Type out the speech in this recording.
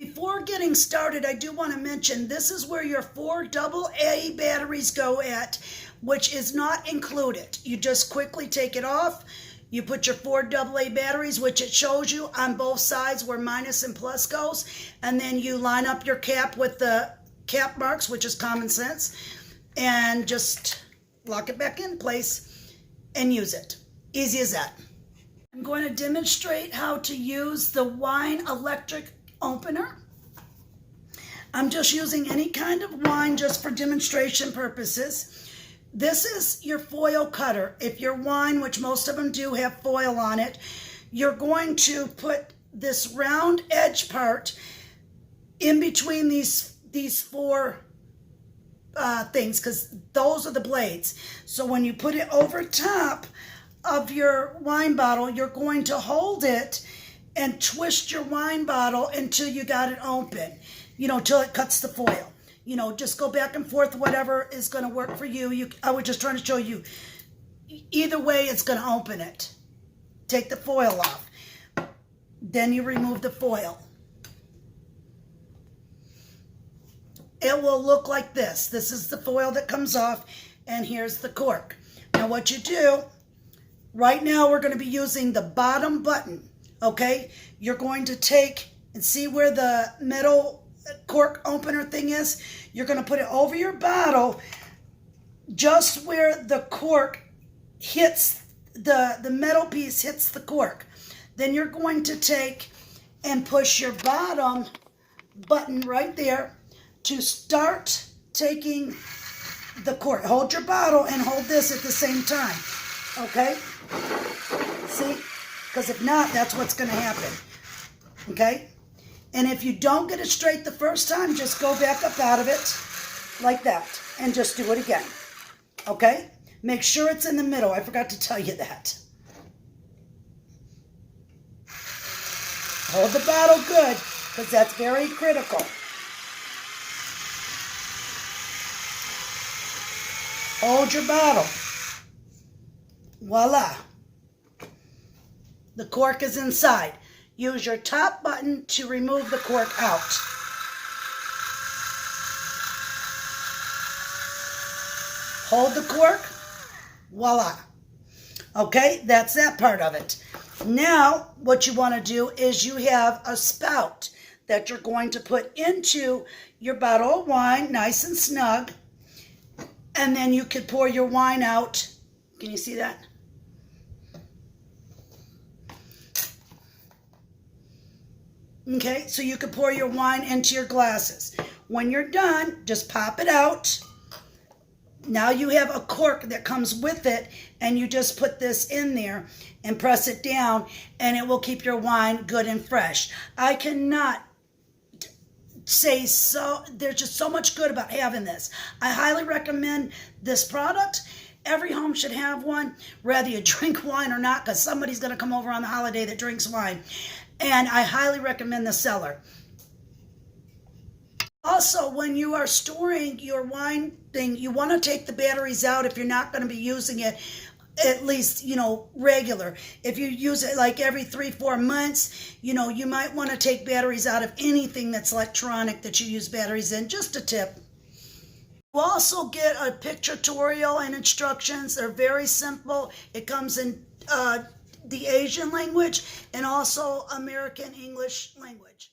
Before getting started, I do want to mention this is where your 4 AA batteries go at, which is not included. You just quickly take it off. You put your 4 AA batteries, which it shows you on both sides where minus and plus goes, and then you line up your cap with the cap marks, which is common sense, and just lock it back in place and use it. Easy as that. I'm going to demonstrate how to use the wine electric opener. I'm just using any kind of wine just for demonstration purposes. This is your foil cutter. If your wine, which most of them do have foil on it, you're going to put this round edge part in between these 4 things, because those are the blades. So when you put it over top of your wine bottle, you're going to hold it and twist your wine bottle until you got it open, till it cuts the foil. Just go back and forth, whatever is going to work for you. I was just trying to show you. Either way, it's going to open it. Take the foil off. Then you remove the foil. It will look like this. This is the foil that comes off, and here's the cork. Now what you do, right now we're going to be using the bottom button. Okay, you're going to take and see where the metal cork opener thing is. You're going to put it over your bottle just where the cork hits, the metal piece hits the cork. Then you're going to take and push your bottom button right there to start taking the cork. Hold your bottle and hold this at the same time. Okay, see? Because if not, that's what's going to happen, okay? And if you don't get it straight the first time, just go back up out of it like that and just do it again, okay? Make sure it's in the middle. I forgot to tell you that. Hold the bottle good, because that's very critical. Hold your bottle. Voila. The cork is inside. Use your top button to remove the cork out. Hold the cork. Voila. Okay, that's that part of it. Now, what you want to do is you have a spout that you're going to put into your bottle of wine, nice and snug, and then you could pour your wine out. Can you see that? Okay, so you can pour your wine into your glasses. When you're done, just pop it out. Now you have a cork that comes with it, and you just put this in there and press it down, and it will keep your wine good and fresh. I cannot say so. There's just so much good about having this. I highly recommend this product. Every home should have one, whether you drink wine or not, because somebody's going to come over on the holiday that drinks wine. And I highly recommend the cellar. Also, when you are storing your wine thing, you want to take the batteries out if you're not going to be using it at least, regular. If you use it like every 3-4 months, you might want to take batteries out of anything that's electronic that you use batteries in. Just a tip. You also get a picture tutorial and instructions. They're very simple. It comes in the Asian language and also American English language.